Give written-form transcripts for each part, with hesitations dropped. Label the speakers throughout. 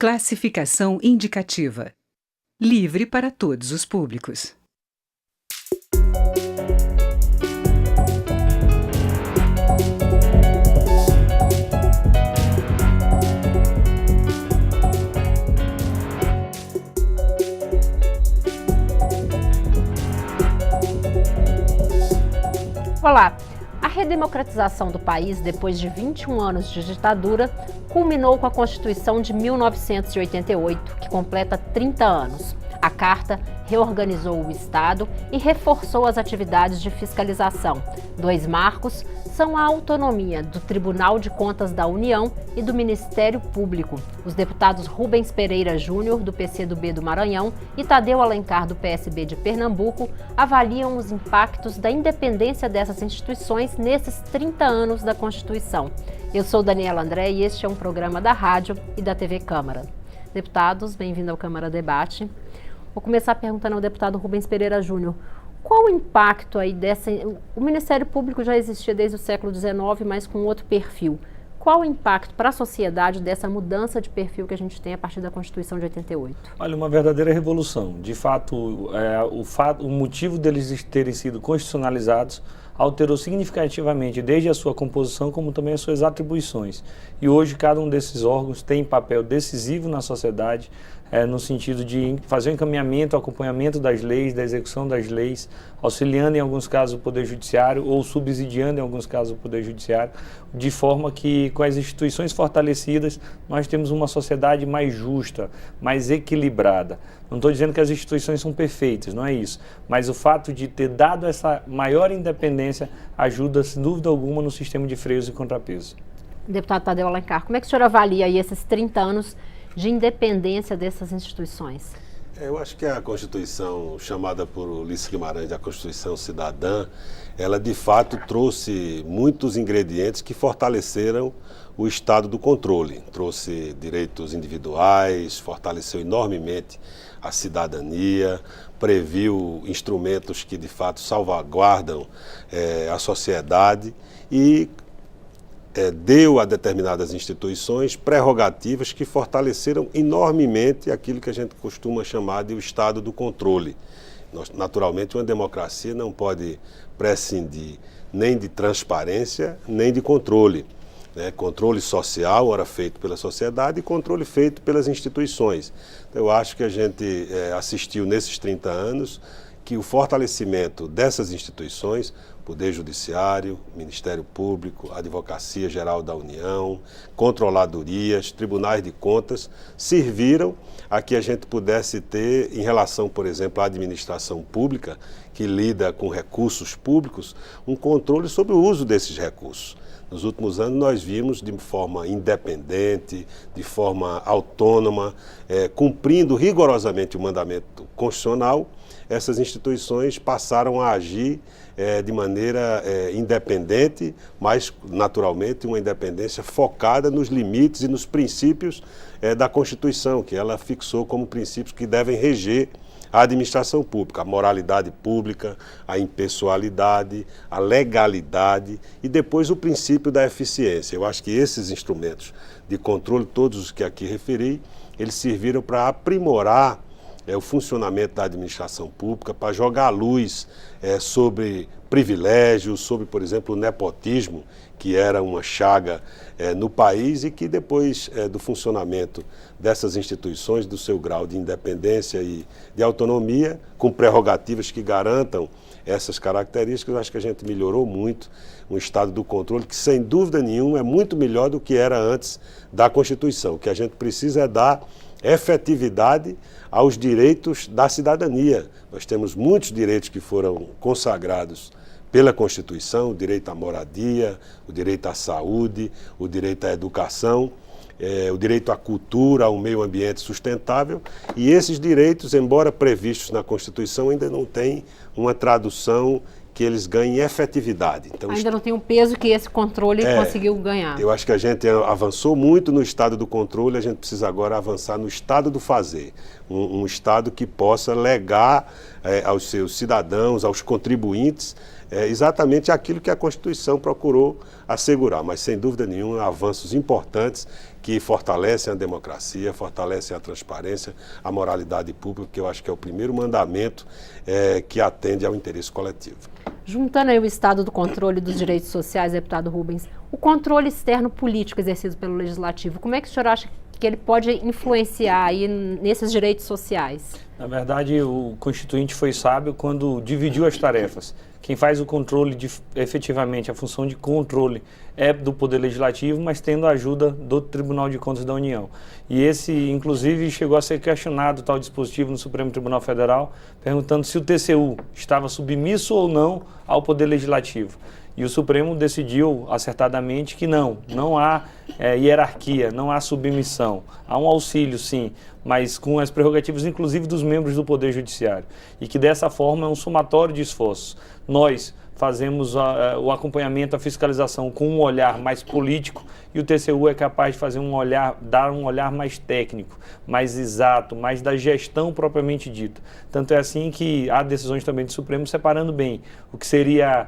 Speaker 1: Classificação indicativa. Livre para todos os públicos.
Speaker 2: Olá! A redemocratização do país, depois de 21 anos de ditadura, culminou com a Constituição de 1988, que completa 30 anos. A Carta reorganizou o Estado e reforçou as atividades de fiscalização. Dois marcos são a autonomia do Tribunal de Contas da União e do Ministério Público. Os deputados Rubens Pereira Júnior, do PCdoB do Maranhão, e Tadeu Alencar, do PSB de Pernambuco, avaliam os impactos da independência dessas instituições nesses 30 anos da Constituição. Eu sou Daniela André e este é um programa da rádio e da TV Câmara. Deputados, bem-vindo ao Câmara Debate. Vou começar perguntando ao deputado Rubens Pereira Júnior. Qual o impacto aí dessa... O Ministério Público já existia desde o século XIX, mas com outro perfil. Qual o impacto para a sociedade dessa mudança de perfil que a gente tem a partir da Constituição de 88?
Speaker 3: Olha, uma verdadeira revolução. De fato, o motivo deles terem sido constitucionalizados alterou significativamente desde a sua composição, como também as suas atribuições. E hoje cada um desses órgãos tem papel decisivo na sociedade, no sentido de fazer o encaminhamento, o acompanhamento das leis, da execução das leis, auxiliando em alguns casos o Poder Judiciário ou subsidiando em alguns casos o Poder Judiciário, de forma que com as instituições fortalecidas nós temos uma sociedade mais justa, mais equilibrada. Não estou dizendo que as instituições são perfeitas, não é isso, mas o fato de ter dado essa maior independência ajuda, sem dúvida alguma, no sistema de freios e contrapesos.
Speaker 2: Deputado Tadeu Alencar, como é que o senhor avalia aí esses 30 anos de independência dessas instituições?
Speaker 4: Eu acho que a Constituição, chamada por Ulisses Guimarães a Constituição Cidadã, ela de fato trouxe muitos ingredientes que fortaleceram o estado do controle. Trouxe direitos individuais, fortaleceu enormemente a cidadania, previu instrumentos que de fato salvaguardam a sociedade e deu a determinadas instituições prerrogativas que fortaleceram enormemente aquilo que a gente costuma chamar de o estado do controle. Naturalmente, uma democracia não pode prescindir nem de transparência, nem de controle. Controle social, ora feito pela sociedade, e controle feito pelas instituições. Então, eu acho que a gente assistiu nesses 30 anos que o fortalecimento dessas instituições, Poder Judiciário, Ministério Público, Advocacia Geral da União, controladorias, tribunais de contas, serviram a que a gente pudesse ter, em relação, por exemplo, à administração pública, que lida com recursos públicos, um controle sobre o uso desses recursos. Nos últimos anos nós vimos de forma independente, de forma autônoma, cumprindo rigorosamente o mandamento constitucional, essas instituições passaram a agir de maneira independente, mas naturalmente uma independência focada nos limites e nos princípios da Constituição, que ela fixou como princípios que devem reger a administração pública, a moralidade pública, a impessoalidade, a legalidade e depois o princípio da eficiência. Eu acho que esses instrumentos de controle, todos os que aqui referi, eles serviram para aprimorar o funcionamento da administração pública, para jogar luz sobre privilégios, sobre, por exemplo, o nepotismo, que era uma chaga no país e que depois do funcionamento dessas instituições, do seu grau de independência e de autonomia, com prerrogativas que garantam essas características, eu acho que a gente melhorou muito um estado do controle que, sem dúvida nenhuma, é muito melhor do que era antes da Constituição. O que a gente precisa é dar efetividade aos direitos da cidadania. Nós temos muitos direitos que foram consagrados pela Constituição, o direito à moradia, o direito à saúde, o direito à educação, o direito à cultura, ao meio ambiente sustentável, e esses direitos, embora previstos na Constituição, ainda não têm uma tradução que eles ganhem efetividade. Então,
Speaker 2: ainda não tem o peso que esse controle conseguiu ganhar.
Speaker 4: Eu acho que a gente avançou muito no estado do controle, a gente precisa agora avançar no estado do fazer. Um estado que possa legar aos seus cidadãos, aos contribuintes, exatamente aquilo que a Constituição procurou assegurar. Mas, sem dúvida nenhuma, avanços importantes que fortalecem a democracia, fortalecem a transparência, a moralidade pública, que eu acho que é o primeiro mandamento que atende ao interesse coletivo.
Speaker 2: Juntando aí o Estado do controle dos direitos sociais, deputado Rubens, o controle externo político exercido pelo Legislativo, como é que o senhor acha que ele pode influenciar aí nesses direitos sociais?
Speaker 3: Na verdade, o Constituinte foi sábio quando dividiu as tarefas. Quem faz o controle, efetivamente, a função de controle é do Poder Legislativo, mas tendo a ajuda do Tribunal de Contas da União. E esse, inclusive, chegou a ser questionado, tal dispositivo, no Supremo Tribunal Federal, perguntando se o TCU estava submisso ou não ao Poder Legislativo. E o Supremo decidiu acertadamente que não há hierarquia, não há submissão. Há um auxílio, sim, mas com as prerrogativas, inclusive, dos membros do Poder Judiciário. E que, dessa forma, é um somatório de esforços. Nós fazemos o acompanhamento, a fiscalização com um olhar mais político e o TCU é capaz de fazer dar um olhar mais técnico, mais exato, mais da gestão propriamente dita. Tanto é assim que há decisões também do Supremo separando bem o que seria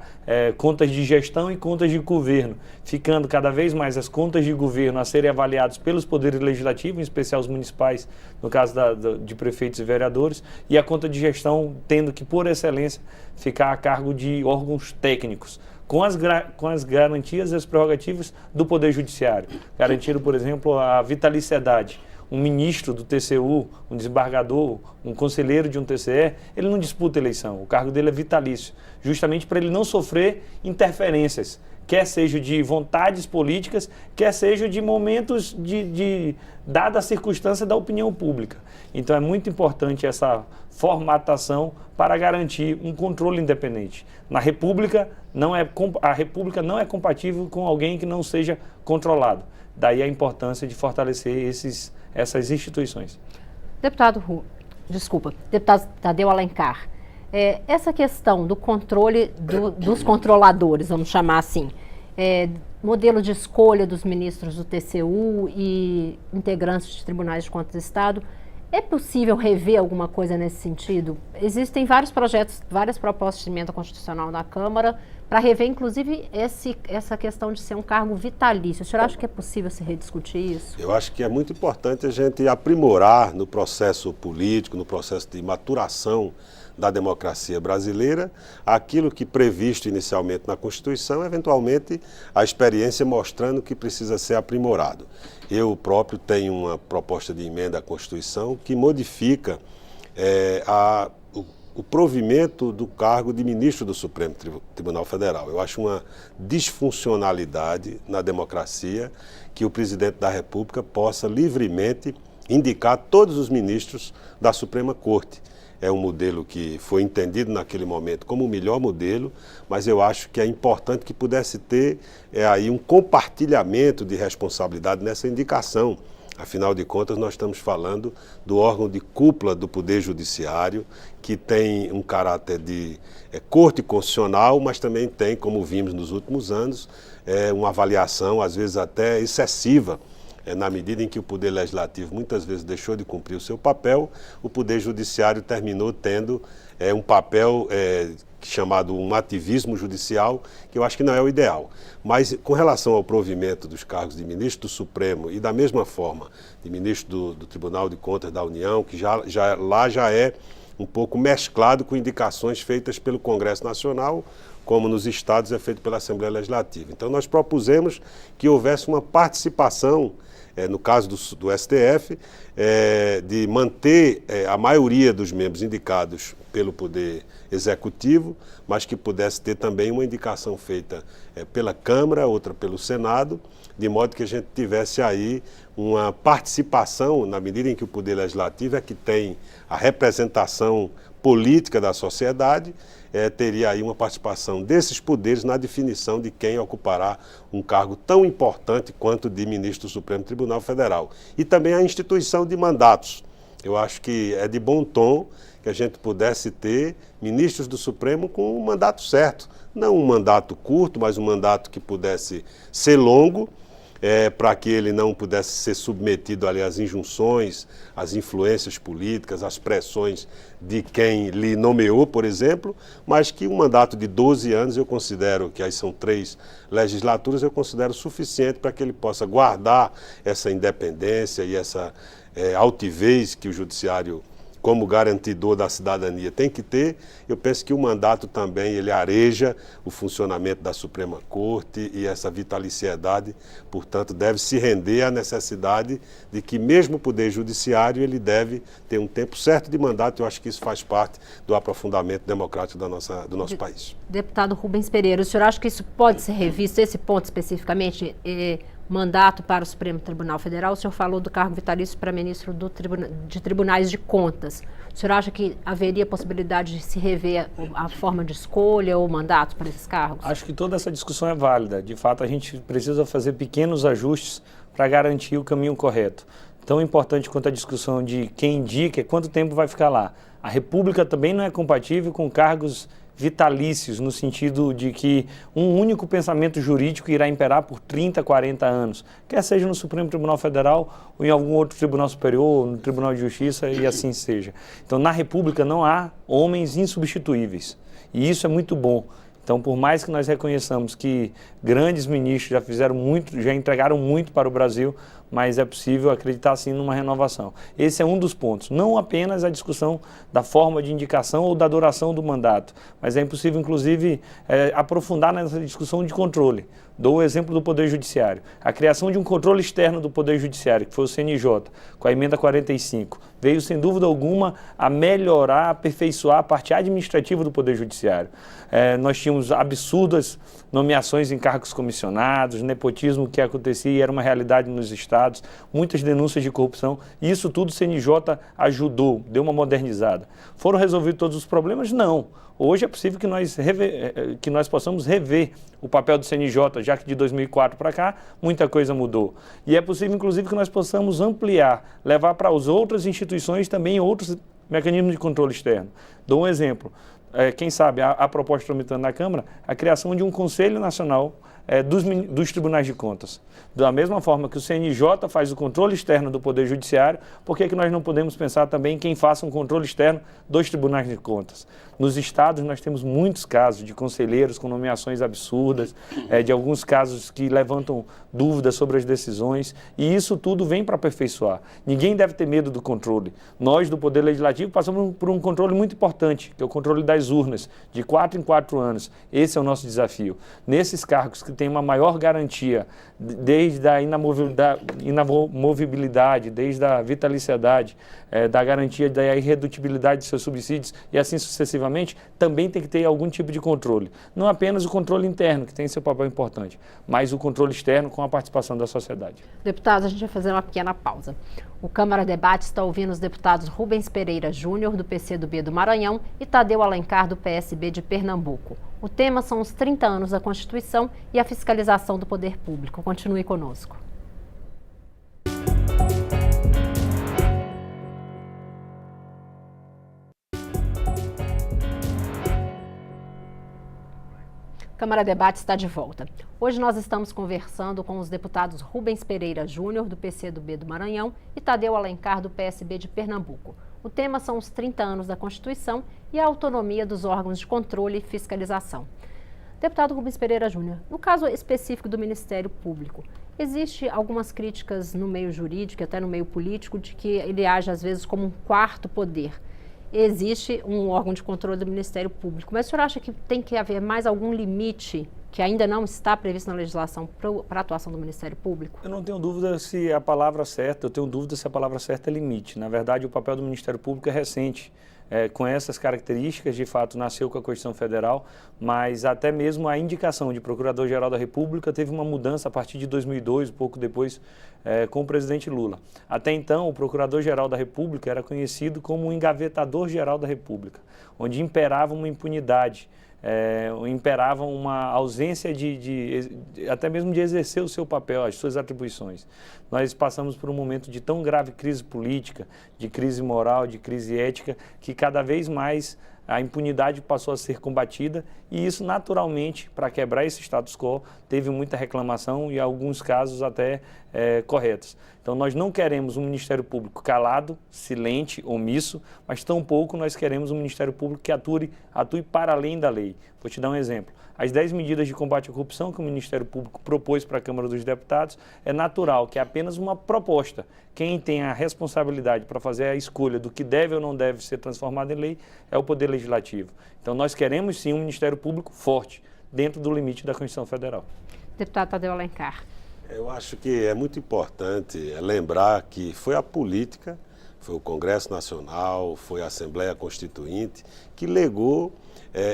Speaker 3: contas de gestão e contas de governo, ficando cada vez mais as contas de governo a serem avaliadas pelos poderes legislativos, em especial os municipais, no caso de prefeitos e vereadores, e a conta de gestão tendo que, por excelência, ficar a cargo de órgãos técnicos, com as garantias e as prerrogativas do Poder Judiciário. Garantindo, por exemplo, a vitaliciedade. Um ministro do TCU, um desembargador, um conselheiro de um TCE, ele não disputa eleição, o cargo dele é vitalício, justamente para ele não sofrer interferências, quer seja de vontades políticas, quer seja de momentos dada a circunstância da opinião pública. Então é muito importante essa formatação para garantir um controle independente. Na República, a República não é compatível com alguém que não seja controlado. Daí a importância de fortalecer essas instituições.
Speaker 2: Deputado Tadeu Alencar, essa questão do controle dos controladores, vamos chamar assim, modelo de escolha dos ministros do TCU e integrantes de tribunais de contas do Estado, é possível rever alguma coisa nesse sentido? Existem vários projetos, várias propostas de emenda constitucional na Câmara para rever, inclusive, essa questão de ser um cargo vitalício. O senhor acha que é possível se rediscutir isso?
Speaker 4: Eu acho que é muito importante a gente aprimorar no processo político, no processo de maturação da democracia brasileira, aquilo que previsto inicialmente na Constituição, eventualmente a experiência mostrando que precisa ser aprimorado. Eu próprio tenho uma proposta de emenda à Constituição que modifica o provimento do cargo de ministro do Supremo Tribunal Federal. Eu acho uma disfuncionalidade na democracia que o presidente da República possa livremente indicar todos os ministros da Suprema Corte. É um modelo que foi entendido naquele momento como o melhor modelo, mas eu acho que é importante que pudesse ter aí um compartilhamento de responsabilidade nessa indicação. Afinal de contas, nós estamos falando do órgão de cúpula do Poder Judiciário, que tem um caráter de corte constitucional, mas também tem, como vimos nos últimos anos, uma avaliação, às vezes até excessiva, na medida em que o Poder Legislativo muitas vezes deixou de cumprir o seu papel, o Poder Judiciário terminou tendo um papel chamado um ativismo judicial, que eu acho que não é o ideal. Mas com relação ao provimento dos cargos de ministro do Supremo e da mesma forma de ministro do Tribunal de Contas da União, que lá já é um pouco mesclado com indicações feitas pelo Congresso Nacional, como nos estados é feito pela Assembleia Legislativa. Então nós propusemos que houvesse uma participação, no caso do STF, de manter a maioria dos membros indicados pelo Poder Executivo, mas que pudesse ter também uma indicação feita pela Câmara, outra pelo Senado, de modo que a gente tivesse aí uma participação, na medida em que o Poder Legislativo é que tem a representação política da sociedade, teria aí uma participação desses poderes na definição de quem ocupará um cargo tão importante quanto de ministro do Supremo Tribunal Federal. E também a instituição de mandatos. Eu acho que é de bom tom que a gente pudesse ter ministros do Supremo com um mandato certo. Não um mandato curto, mas um mandato que pudesse ser longo, para que ele não pudesse ser submetido ali às injunções, às influências políticas, às pressões de quem lhe nomeou, por exemplo, mas que um mandato de 12 anos, eu considero que aí são 3 legislaturas, eu considero suficiente para que ele possa guardar essa independência e essa altivez que o judiciário, como garantidor da cidadania, tem que ter. Eu penso que o mandato também, ele areja o funcionamento da Suprema Corte e essa vitaliciedade, portanto, deve se render à necessidade de que mesmo o Poder Judiciário, ele deve ter um tempo certo de mandato. Eu acho que isso faz parte do aprofundamento democrático do nosso país.
Speaker 2: Deputado Rubens Pereira, o senhor acha que isso pode ser revisto, esse ponto especificamente, mandato para o Supremo Tribunal Federal? O senhor falou do cargo vitalício para ministro de Tribunais de Contas. O senhor acha que haveria possibilidade de se rever a forma de escolha ou mandato para esses cargos?
Speaker 3: Acho que toda essa discussão é válida. De fato, a gente precisa fazer pequenos ajustes para garantir o caminho correto. Tão importante quanto a discussão de quem indica é quanto tempo vai ficar lá. A República também não é compatível com cargos vitalícios, no sentido de que um único pensamento jurídico irá imperar por 30, 40 anos, quer seja no Supremo Tribunal Federal ou em algum outro tribunal superior, no Tribunal de Justiça e assim seja. Então, na República não há homens insubstituíveis e isso é muito bom. Então, por mais que nós reconheçamos que grandes ministros já fizeram muito, já entregaram muito para o Brasil, mas é possível acreditar sim numa renovação. Esse é um dos pontos, não apenas a discussão da forma de indicação ou da duração do mandato, mas é impossível, inclusive, aprofundar nessa discussão de controle. Dou o exemplo do Poder Judiciário. A criação de um controle externo do Poder Judiciário, que foi o CNJ, com a emenda 45, veio, sem dúvida alguma, a melhorar, aperfeiçoar a parte administrativa do Poder Judiciário. Nós tínhamos absurdas nomeações em cargos comissionados, nepotismo que acontecia e era uma realidade nos estados, muitas denúncias de corrupção, e isso tudo o CNJ ajudou, deu uma modernizada. Foram resolvidos todos os problemas? Não. Hoje é possível que nós possamos rever o papel do CNJ, já que de 2004 para cá muita coisa mudou. E é possível, inclusive, que nós possamos ampliar, levar para as outras instituições também outros mecanismos de controle externo. Dou um exemplo. Quem sabe, a proposta tramitando na Câmara, a criação de um Conselho Nacional dos Tribunais de Contas. Da mesma forma que o CNJ faz o controle externo do Poder Judiciário, por que nós não podemos pensar também em quem faça um controle externo dos Tribunais de Contas? Nos estados nós temos muitos casos de conselheiros com nomeações absurdas, de alguns casos que levantam dúvidas sobre as decisões, e isso tudo vem para aperfeiçoar. Ninguém deve ter medo do controle. Nós, do Poder Legislativo, passamos por um controle muito importante, que é o controle das urnas, de 4 em 4 anos. Esse é o nosso desafio. Nesses cargos que têm uma maior garantia, desde a inamovibilidade, desde a vitaliciedade, da garantia da irredutibilidade de seus subsídios e assim sucessivamente, também tem que ter algum tipo de controle. Não apenas o controle interno, que tem seu papel importante, mas o controle externo com a participação da sociedade.
Speaker 2: Deputados, a gente vai fazer uma pequena pausa. O Câmara Debate está ouvindo os deputados Rubens Pereira Júnior, do PCdoB do Maranhão, e Tadeu Alencar, do PSB de Pernambuco. O tema são os 30 anos da Constituição e a fiscalização do poder público. Continue conosco. Câmara Debate está de volta. Hoje nós estamos conversando com os deputados Rubens Pereira Júnior, do PCdoB do Maranhão, e Tadeu Alencar, do PSB de Pernambuco. O tema são os 30 anos da Constituição e a autonomia dos órgãos de controle e fiscalização. Deputado Rubens Pereira Júnior, no caso específico do Ministério Público, existe algumas críticas no meio jurídico e até no meio político de que ele age às vezes como um quarto poder. Existe um órgão de controle do Ministério Público, mas o senhor acha que tem que haver mais algum limite que ainda não está previsto na legislação para a atuação do Ministério Público? Eu não tenho dúvida se a palavra certa,
Speaker 3: é limite. Na verdade, o papel do Ministério Público é recente. Com essas características, de fato, nasceu com a Constituição Federal, mas até mesmo a indicação de Procurador-Geral da República teve uma mudança a partir de 2002, pouco depois, com o presidente Lula. Até então, o Procurador-Geral da República era conhecido como o Engavetador-Geral da República, onde imperava uma impunidade, imperava uma ausência até mesmo de exercer o seu papel, as suas atribuições. nós passamos por um momento de tão grave crise política, de crise moral, de crise ética, que cada vez mais a impunidade passou a ser combatida e isso naturalmente, para quebrar esse status quo, teve muita reclamação e alguns casos até corretos. Então nós não queremos um Ministério Público calado, silente, omisso, mas tampouco nós queremos um Ministério Público que atue para além da lei. Vou te dar um exemplo. As 10 medidas de combate à corrupção que o Ministério Público propôs para a Câmara dos Deputados, é natural que é apenas uma proposta. Quem tem a responsabilidade para fazer a escolha do que deve ou não deve ser transformado em lei é o Poder Legislativo. Então nós queremos sim um Ministério Público forte, dentro do limite da Constituição Federal.
Speaker 2: Deputado Tadeu Alencar.
Speaker 4: Eu acho que é muito importante lembrar que foi a política, foi o Congresso Nacional, foi a Assembleia Constituinte que legou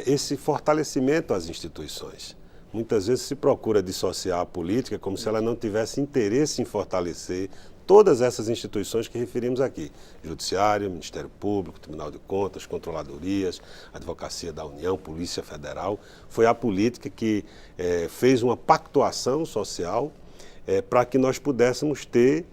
Speaker 4: esse fortalecimento às instituições. Muitas vezes se procura dissociar a política como se ela não tivesse interesse em fortalecer todas essas instituições que referimos aqui. Judiciário, Ministério Público, Tribunal de Contas, Controladorias, Advocacia da União, Polícia Federal. Foi a política que fez uma pactuação social para que nós pudéssemos ter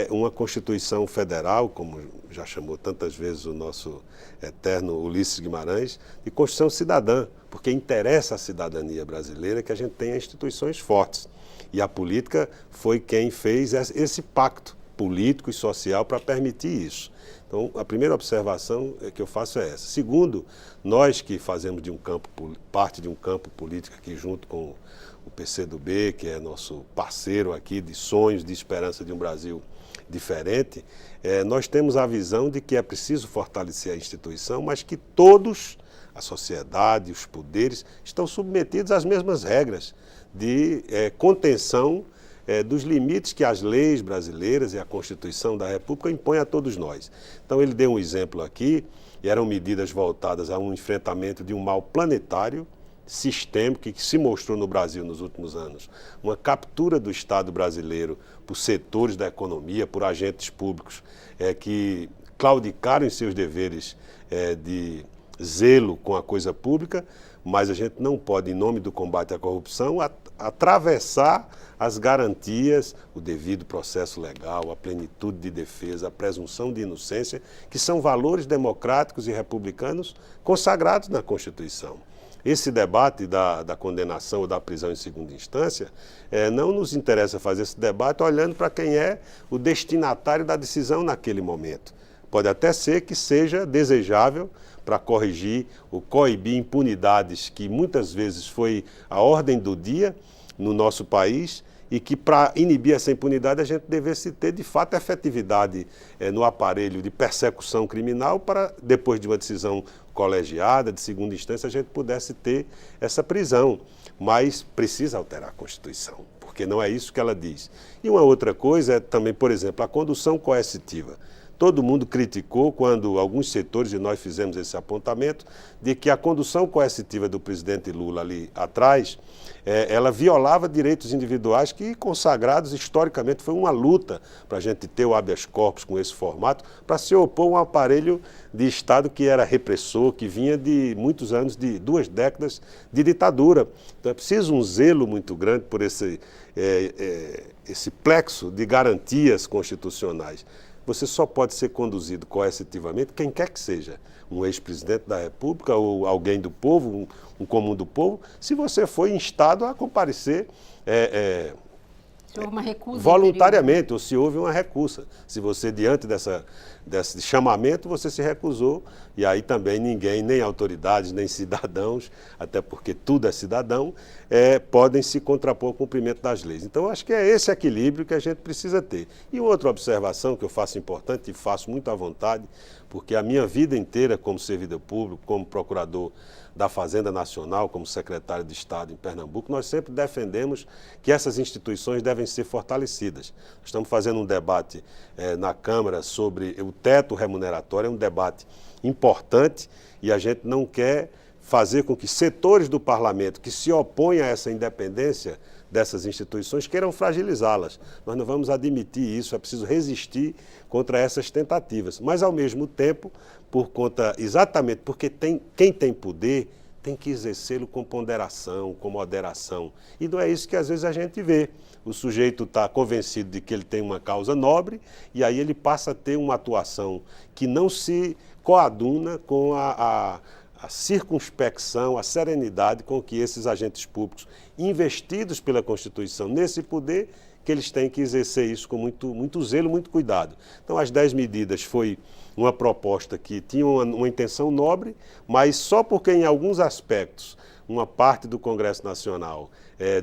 Speaker 4: uma Constituição Federal, como já chamou tantas vezes o nosso eterno Ulisses Guimarães, de Constituição Cidadã, porque interessa à cidadania brasileira que a gente tenha instituições fortes. E a política foi quem fez esse pacto político e social para permitir isso. Então, a primeira observação que eu faço é essa. Segundo, nós que fazemos parte de um campo político aqui junto com o PCdoB, que é nosso parceiro aqui de sonhos, de esperança de um Brasil diferente, nós temos a visão de que é preciso fortalecer a instituição, mas que todos, a sociedade, os poderes, estão submetidos às mesmas regras de contenção dos limites que as leis brasileiras e a Constituição da República impõem a todos nós. Então ele deu um exemplo aqui, e eram medidas voltadas a um enfrentamento de um mal planetário, sistêmico, que se mostrou no Brasil nos últimos anos. Uma captura do Estado brasileiro por setores da economia, por agentes públicos que claudicaram em seus deveres de zelo com a coisa pública, mas a gente não pode, em nome do combate à corrupção, atravessar as garantias, o devido processo legal, a plenitude de defesa, a presunção de inocência, que são valores democráticos e republicanos consagrados na Constituição. Esse debate da condenação ou da prisão em segunda instância, não nos interessa fazer esse debate olhando para quem é o destinatário da decisão naquele momento. Pode até ser que seja desejável para corrigir ou coibir impunidades que muitas vezes foi a ordem do dia no nosso país e que para inibir essa impunidade a gente devesse ter de fato efetividade no aparelho de persecução criminal para depois de uma decisão colegiada, de segunda instância, a gente pudesse ter essa prisão. Mas precisa alterar a Constituição, porque não é isso que ela diz. E uma outra coisa é também, por exemplo, a condução coercitiva. Todo mundo criticou quando alguns setores, e nós fizemos esse apontamento, de que a condução coercitiva do presidente Lula ali atrás, ela violava direitos individuais que, consagrados historicamente, foi uma luta para a gente ter o habeas corpus com esse formato, para se opor a um aparelho de Estado que era repressor, que vinha de muitos anos, de 2 décadas de ditadura. Então é preciso um zelo muito grande por esse plexo de garantias constitucionais. Você só pode ser conduzido coercitivamente, quem quer que seja, um ex-presidente da República ou alguém do povo, um comum do povo, se você for instado a comparecer
Speaker 2: Se houve uma recusa
Speaker 4: voluntariamente, ou se houve uma recusa. Se você, diante desse chamamento, você se recusou, e aí também ninguém, nem autoridades, nem cidadãos, até porque tudo é cidadão, podem se contrapor ao cumprimento das leis. Então, acho que é esse equilíbrio que a gente precisa ter. E outra observação que eu faço importante, e faço muito à vontade, porque a minha vida inteira como servidor público, como procurador da Fazenda Nacional, como secretário de Estado em Pernambuco, nós sempre defendemos que essas instituições devem ser fortalecidas. Estamos fazendo um debate na Câmara sobre o teto remuneratório, é um debate importante e a gente não quer fazer com que setores do parlamento que se opõem a essa independência dessas instituições queiram fragilizá-las. Nós não vamos admitir isso, é preciso resistir contra essas tentativas. Mas, ao mesmo tempo, exatamente porque quem tem poder tem que exercê-lo com ponderação, com moderação. E não é isso que às vezes a gente vê. O sujeito está convencido de que ele tem uma causa nobre e aí ele passa a ter uma atuação que não se coaduna com a circunspecção, a serenidade com que esses agentes públicos, investidos pela Constituição nesse poder, que eles têm que exercer isso com muito zelo, muito cuidado. Então, as 10 medidas foi uma proposta que tinha uma intenção nobre, mas só porque em alguns aspectos uma parte do Congresso Nacional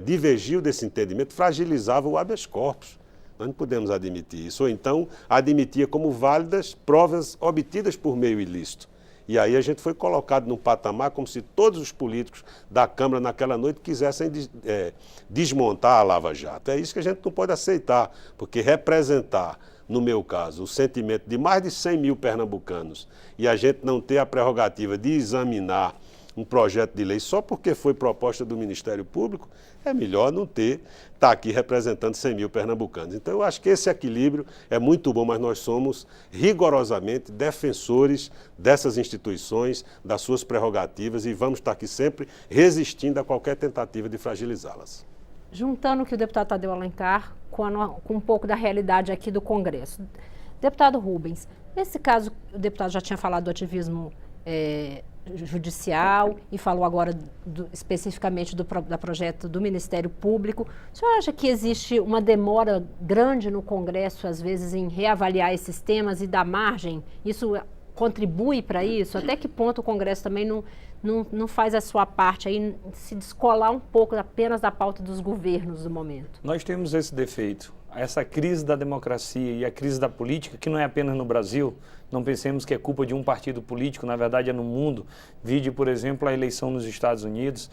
Speaker 4: divergiu desse entendimento, fragilizava o habeas corpus. Nós não podemos admitir isso. Ou então, admitia como válidas provas obtidas por meio ilícito. E aí a gente foi colocado num patamar como se todos os políticos da Câmara naquela noite quisessem desmontar a Lava Jato. É isso que a gente não pode aceitar, porque representar, no meu caso, o sentimento de mais de 100 mil pernambucanos e a gente não ter a prerrogativa de examinar um projeto de lei só porque foi proposta do Ministério Público, é melhor não estar aqui representando 100 mil pernambucanos. Então, eu acho que esse equilíbrio é muito bom, mas nós somos rigorosamente defensores dessas instituições, das suas prerrogativas e vamos estar aqui sempre resistindo a qualquer tentativa de fragilizá-las.
Speaker 2: Juntando o que o deputado Tadeu Alencar com um pouco da realidade aqui do Congresso. Deputado Rubens, nesse caso, o deputado já tinha falado do ativismo judicial e falou agora especificamente do projeto do Ministério Público. O senhor acha que existe uma demora grande no Congresso, às vezes, em reavaliar esses temas e dar margem? Isso contribui para isso? Até que ponto o Congresso também não faz a sua parte, aí se descolar um pouco apenas da pauta dos governos do momento?
Speaker 3: Nós temos esse defeito. Essa crise da democracia e a crise da política, que não é apenas no Brasil, não pensemos que é culpa de um partido político, na verdade é no mundo. Vide, por exemplo, a eleição nos Estados Unidos,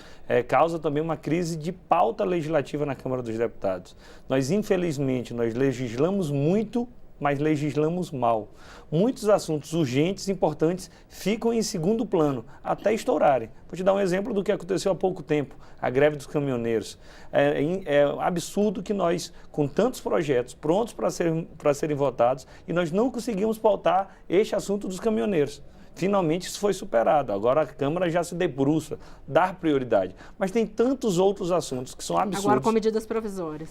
Speaker 3: causa também uma crise de pauta legislativa na Câmara dos Deputados. Nós, infelizmente, nós legislamos muito, mas legislamos mal. Muitos assuntos urgentes, importantes, ficam em segundo plano, até estourarem. Vou te dar um exemplo do que aconteceu há pouco tempo, a greve dos caminhoneiros. É absurdo que nós, com tantos projetos prontos para serem votados, e nós não conseguimos pautar este assunto dos caminhoneiros. Finalmente isso foi superado, agora a Câmara já se debruça, dar prioridade. Mas tem tantos outros assuntos que são absurdos.
Speaker 2: Agora com medidas provisórias.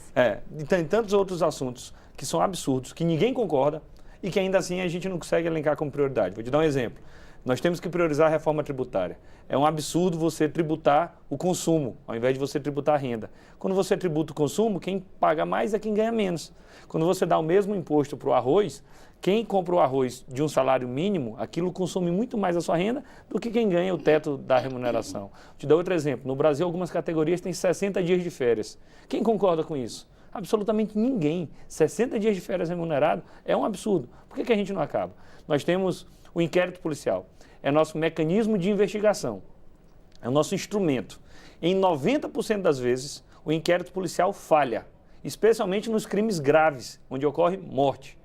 Speaker 3: Tem tantos outros assuntos que são absurdos, que ninguém concorda e que ainda assim a gente não consegue elencar como prioridade. Vou te dar um exemplo. Nós temos que priorizar a reforma tributária. É um absurdo você tributar o consumo, ao invés de você tributar a renda. Quando você tributa o consumo, quem paga mais é quem ganha menos. Quando você dá o mesmo imposto para o arroz, quem compra o arroz de um salário mínimo, aquilo consome muito mais a sua renda do que quem ganha o teto da remuneração. Vou te dar outro exemplo. No Brasil, algumas categorias têm 60 dias de férias. Quem concorda com isso? Absolutamente ninguém. 60 dias de férias remunerado é um absurdo. Por que a gente não acaba? Nós temos o inquérito policial. É nosso mecanismo de investigação. É o nosso instrumento. Em 90% das vezes, o inquérito policial falha, especialmente nos crimes graves, onde ocorre morte.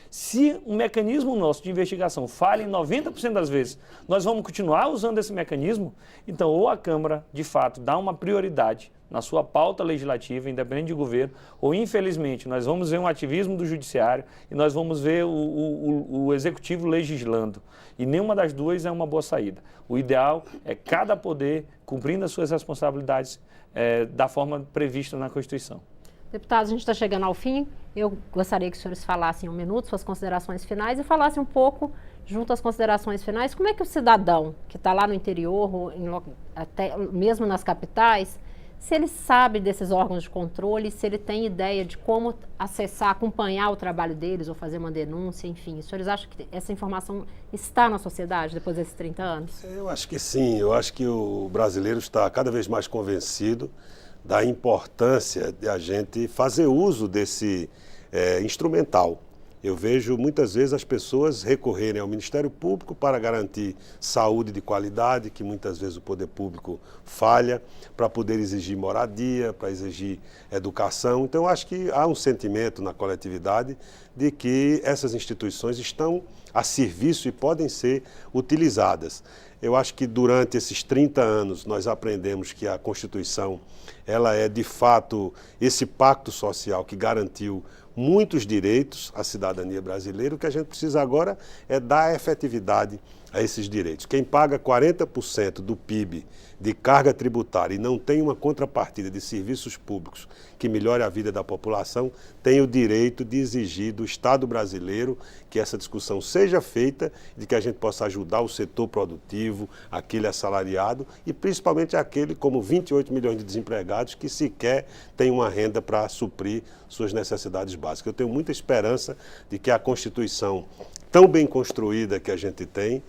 Speaker 3: Se um mecanismo nosso de investigação falha em 90% das vezes, nós vamos continuar usando esse mecanismo, então ou a Câmara, de fato, dá uma prioridade na sua pauta legislativa, independente de governo, ou infelizmente nós vamos ver um ativismo do judiciário e nós vamos ver o executivo legislando. E nenhuma das duas é uma boa saída. O ideal é cada poder cumprindo as suas responsabilidades da forma prevista na Constituição.
Speaker 2: Deputados, a gente está chegando ao fim. Eu gostaria que os senhores falassem um minuto suas considerações finais e falassem um pouco, junto às considerações finais, como é que o cidadão que está lá no interior, ou até mesmo nas capitais, se ele sabe desses órgãos de controle, se ele tem ideia de como acessar, acompanhar o trabalho deles ou fazer uma denúncia, enfim. Os senhores acham que essa informação está na sociedade depois desses 30 anos?
Speaker 4: Eu acho que sim. Eu acho que o brasileiro está cada vez mais convencido da importância de a gente fazer uso desse instrumental. Eu vejo muitas vezes as pessoas recorrerem ao Ministério Público para garantir saúde de qualidade, que muitas vezes o poder público falha, para poder exigir moradia, para exigir educação. Então, acho que há um sentimento na coletividade de que essas instituições estão a serviço e podem ser utilizadas. Eu acho que durante esses 30 anos nós aprendemos que a Constituição ela é de fato esse pacto social que garantiu muitos direitos à cidadania brasileira. O que a gente precisa agora é dar efetividade a esses direitos. Quem paga 40% do PIB de carga tributária e não tem uma contrapartida de serviços públicos que melhore a vida da população, tem o direito de exigir do Estado brasileiro que essa discussão seja feita, de que a gente possa ajudar o setor produtivo, aquele assalariado e principalmente aquele como 28 milhões de desempregados que sequer têm uma renda para suprir suas necessidades básicas. Eu tenho muita esperança de que a Constituição tão bem construída que a gente tem,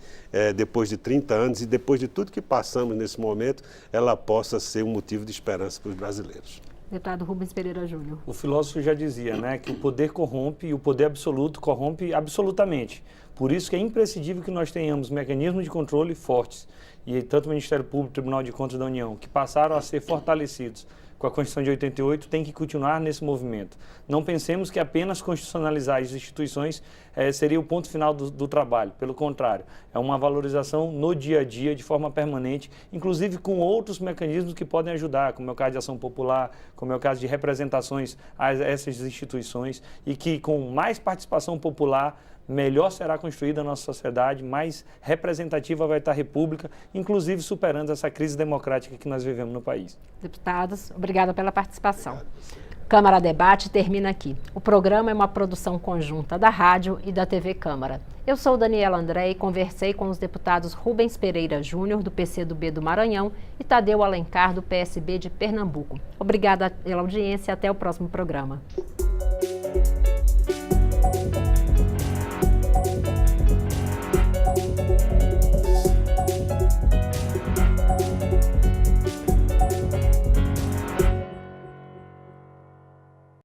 Speaker 4: depois de 30 anos e depois de tudo que passamos nesse momento, ela possa ser um motivo de esperança para os brasileiros.
Speaker 2: Deputado Rubens Pereira Júnior.
Speaker 3: O filósofo já dizia, né, que o poder corrompe e o poder absoluto corrompe absolutamente. Por isso que é imprescindível que nós tenhamos mecanismos de controle fortes. E tanto o Ministério Público e o Tribunal de Contas da União, que passaram a ser fortalecidos com a Constituição de 88, tem que continuar nesse movimento. Não pensemos que apenas constitucionalizar as instituições seria o ponto final do trabalho. Pelo contrário, é uma valorização no dia a dia, de forma permanente, inclusive com outros mecanismos que podem ajudar, como é o caso de ação popular, como é o caso de representações a essas instituições, e que com mais participação popular, melhor será construída a nossa sociedade, mais representativa vai estar a República, inclusive superando essa crise democrática que nós vivemos no país.
Speaker 2: Deputados, obrigada pela participação. Câmara Debate termina aqui. O programa é uma produção conjunta da Rádio e da TV Câmara. Eu sou Daniela André e conversei com os deputados Rubens Pereira Júnior, do PCdoB do Maranhão, e Tadeu Alencar, do PSB de Pernambuco. Obrigada pela audiência e até o próximo programa.